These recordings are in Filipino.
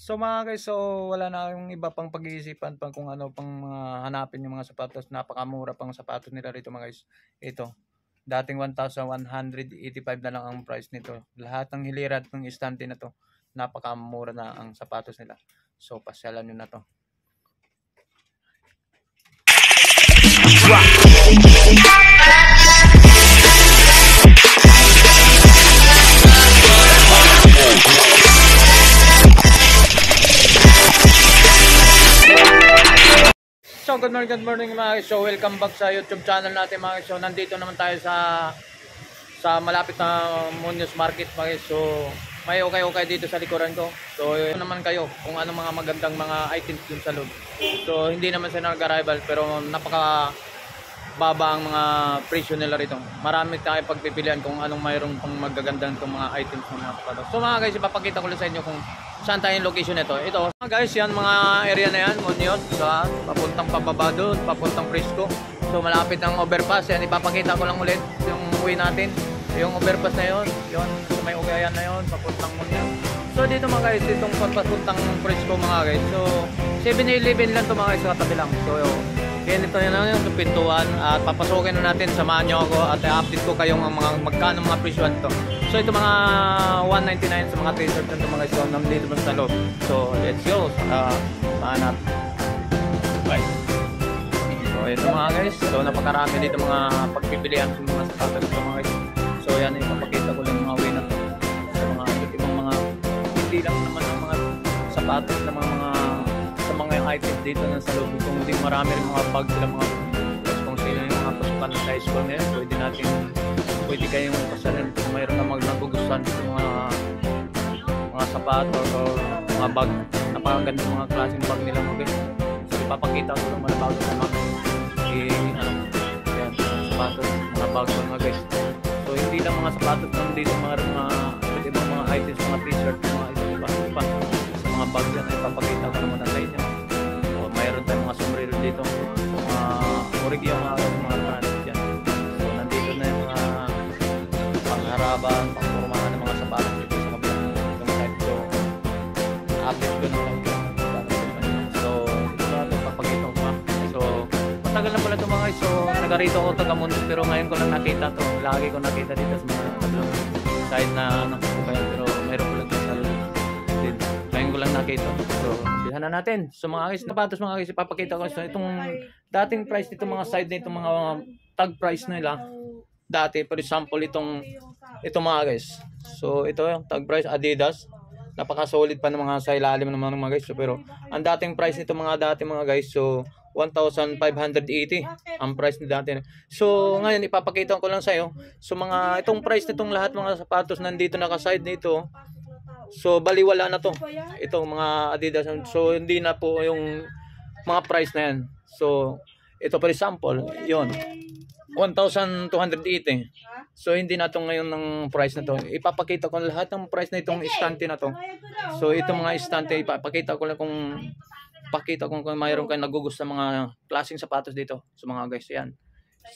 So mga guys, so wala na yung iba pang pag-iisipan pang kung ano pang mga hanapin yung mga sapatos. Napakamura pang sapatos nila rito mga guys. Ito, dating 1,185 na lang ang price nito. Lahat ng hilirat ng istante na to, napakamura na ang sapatos nila. So pasyalan nyo na to. So good morning mga guys. So welcome back sa YouTube channel natin mga guys. So nandito naman tayo sa malapit na Muñoz Market mga guys. So may okay dito sa likuran ko. So yun naman kayo kung ano mga magandang mga items dun sa loob. So hindi naman sila nag-arrival pero napaka baba ang mga presyo nila rito. Marami tayong pagpipilian kung anong mayroong pang magagandang itong mga items ng mga sapatos. So mga guys, ipapakita ko lang sa inyo kung saan tayo yung location nito. Ito mga guys, yan mga area na yan, Muñoz, papuntang pababa doon, papuntang Frisco. So malapit ng overpass yan. Ipapakita ko lang ulit yung uwi natin. Yung overpass na yun, sa may ugayan na yun, papuntang Muñoz. So dito mga guys, itong papuntang Frisco mga guys. So 7-Eleven lang ito mga guys, sa katabi lang. So yan, ito na yung pintuan at papasukin na natin, samahan nyo ako at i-update ko kayong mga magkano mga presyon to. So ito mga 199 sa mga t-shirt nito mga guys, so nandito ba sa loob. So let's go, samahan natin. Bye. So ito mga guys, so napakarami dito mga pagpipilian sa mga sapatos nito mga guys. So yan, ipapakita ko lang mga way na to sa mga ibang mga hindi lang naman ang mga sapatos na mga yung items dito na sa loob. Kung hindi marami rin mga bag sila mga kung sino yung mga pasukan sa high school ngayon, pwede kayong pasalan kung mayroon na nagugustuhan sa mga sapatos o mga bag. Napakaganda mga klaseng bag nila mga guys. So ipapakita ko lang mga bago sa mga yan, sapatos, mga bag mga guys. So hindi lang mga sapatos lang dito, mga ibang mga items, mga t-shirt, mga iba sa mga bag yan ay ipapakita ko naman sa inyo. Mayroon tayong mga sombrero dito, mga origi yung mga brand dyan. So nandito na yung mga pangharapan, pangformahan ng mga sapatos dito sa kabilang itong side. So update ko na lang yun. So ito na ito, papagito ko. So matagal na pala ito mga guys. So nagarito ako taga-Mundo pero ngayon ko lang nakita to. Lagi ko nakita dito sa mga kabilang side na nakukupaya, pero mayroon ko lang ito sa loob. Ngayon ko lang nakita. So na natin. So mga guys, sapatos mga guys, ipapakita ko. So itong dating price nito mga side na itong mga tag price nila dati, for example itong mga guys. So ito yung tag price Adidas. Napaka-solid pa ng mga sa ilalim ng mga guys. So, pero ang dating price nito mga dati mga guys, so 1,580 ang price ni dati. So ngayon ipapakita ko lang sa iyo. So mga itong price nitong lahat mga sapatos nandito naka-side nito. So baliwala na to. Itong mga Adidas. So hindi na po yung mga price na yan. So ito for example, yon 1,280. So hindi na to ngayon ng price na to. Ipapakita ko lahat ng price na itong istante na to. So itong mga istante ipapakita ko lang kung mayroon kayong nagugustuhan mga klaseng sapatos dito sa mga guys yan.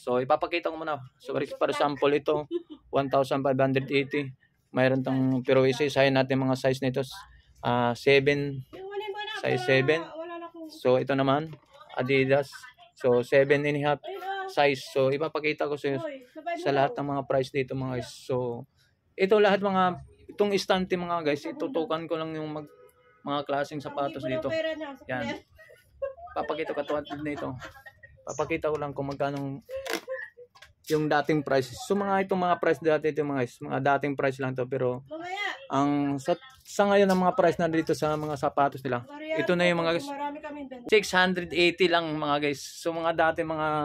So ipapakita ko muna. So for example ito 1,580. Mayroon tong, pero isa-isahin natin mga size nito. 7, size 7. So ito naman Adidas. So 7.5 size. So ipapakita ko sa lahat ng mga price dito mga guys. So ito lahat mga itong istante mga guys, itutukan ko lang yung mga klaseng sapatos dito. Yan. Papakita ko katulad nito. Papakita ko lang kung magkano yung dating price. So mga itong mga price dati ito mga guys, mga dating price lang to, pero ang sa ngayon ang mga price na dito sa mga sapatos nila. Ito na yung mga guys, 680 lang mga guys. So mga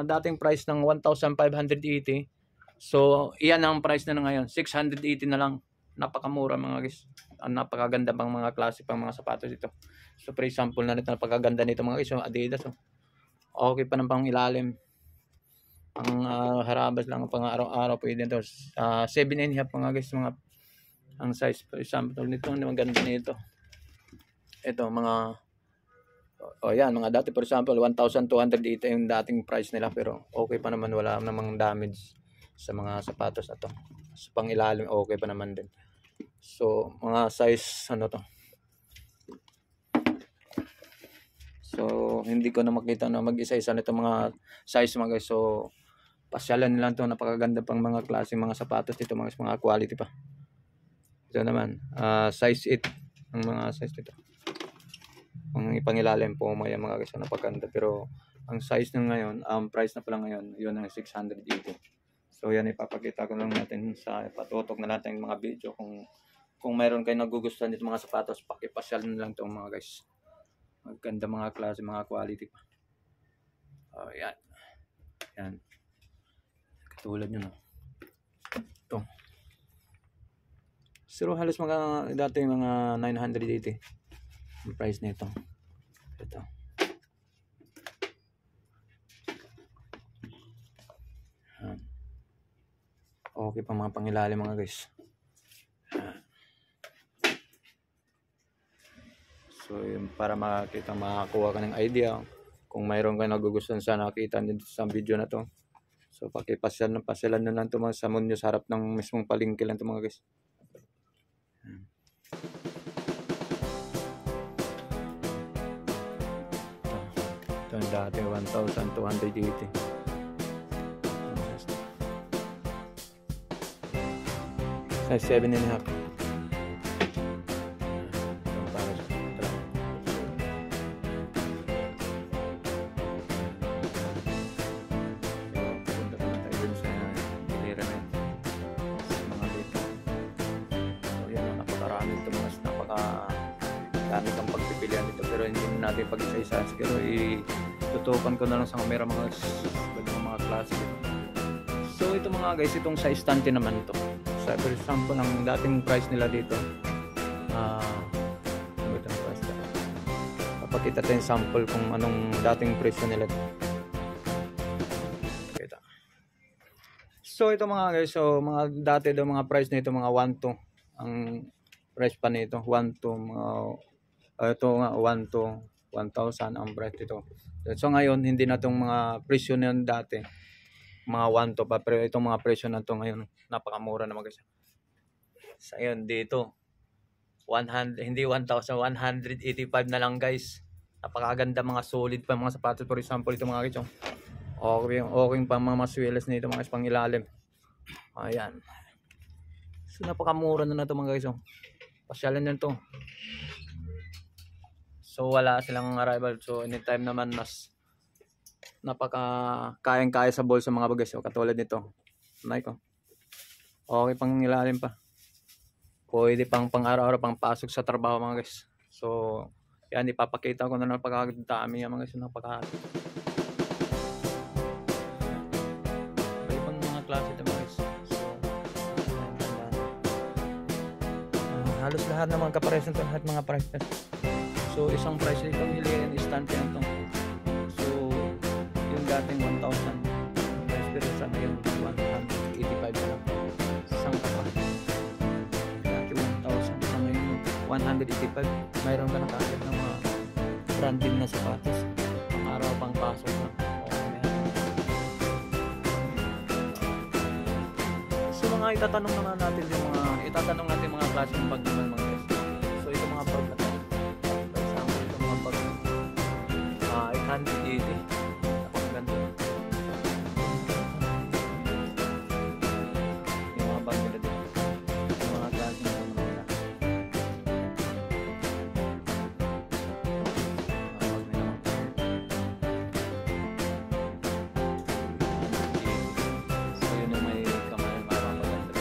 dating price ng 1,580. So iyan ang price na ngayon, 680 na lang. Napakamura mga guys. Ang napakaganda pang mga klase pang mga sapatos dito. So for example na nito, napakaganda nito mga guys, so Adidas. So, okay pa ng pang ilalim. Ang harabas lang pang araw-araw pwede ito. 7.5 mga guys, mga ang size for example nito, maganda nito. Ito mga yan, mga dati for example 1,280 yung dating price nila, pero okay pa naman, wala namang damage sa mga sapatos na to. Sa pang ilalim okay pa naman din. So mga size ano to, So hindi ko na makita na mag-isa-isa nito mga size mga guys. So pasyalan nila to, napakaganda pang mga klase mga sapatos dito mga quality pa. Ito naman size 8 ang mga size nito. Ang ipangilalim po mga guys, napakaganda. Pero ang size ng ngayon, price na pala ngayon, yun ang 680. So yan, ipapakita ko lang natin sa patutok na natin mga video. Kung mayroon kayo nagugustuhan dito mga sapatos, pakipasyal na lang itong mga guys. Maganda mga klase, mga quality pa. Yan. Yan. Katulad nyo no. Ito. So halos mga dati mga 980 ang price nito. Ito. Okay pa mga pangilalim mga guys. So yun, para makakuha ka ng idea kung mayroon ka nagugustuhan sa nakita dito sa video na to. So pasyalan na lang ito mga sa Muñoz sa harap ng mismong palengke lang ito mga guys. Ito yung dati 1,280. Size 7.5. Dami kang pagpipilian dito, pero hindi natin pag-isa-isa. Pero itutukan ko na lang sa camera mga klase dito. So ito mga guys, itong sa estante naman ito. So, for example, ang dating price nila dito, papakita tayo yung sample kung anong dating presyo nila. Kita. So ito mga guys, so mga dati daw mga price nito mga 1 to ang price pa nito 1 to ito nga 1 to 1,000 ang price dito. So ngayon hindi na tong mga presyo na dati mga 1 to pa, pero itong mga presyo na to ngayon napakamura na mga guys. So ayun dito 100, hindi 1,000, 185 na lang guys. Napakaganda mga solid pa mga sapatos. For example ito mga guys, okay pa mga maswelas nito mga pang ilalim. Ayan. So napakamura na to mga guys. Pasyalan na to. So wala silang arrival. So anytime naman mas kayang-kaya sa bulsa mga bagay. So katulad nito. Nike. Okay pang ilalim pa. Pwede pang araw-araw pang pasok sa trabaho mga guys. So yan, ipapakita ko na napakadami mga guys. Napakadami. Ibang mga klase ito mga guys. So halos lahat ng mga kapares nito, lahat mga price. So isang price dito niliyan instant yan to. So yung dating 1,000 price pero sa ngayon 185 na lang. Isang kapares. Dati 1,000 sa ngayon 185. Mayroon ka na kagad ng mga branding na sapatos. Pang araw pang pasok na. So mga itatanong naman natin yung mga klase ng bag naman mga guys. So ito mga bag na for example ito mga bag 880. Napakaganda yung mga bag nila dito, yung mga klase ng mga nila. So yun yung may kamay parang maganda.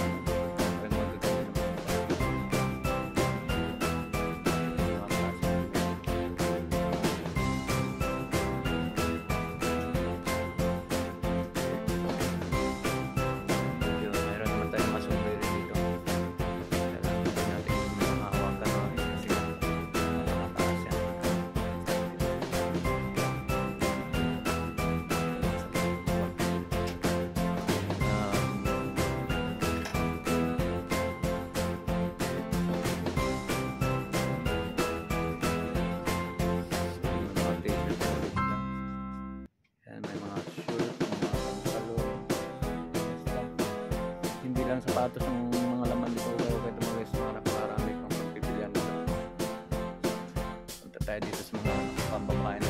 Lang sapatos ng mga laman dito kahit mga guys, marami pang pagpipilian dito. Punta tayo dito sa mga pambabae na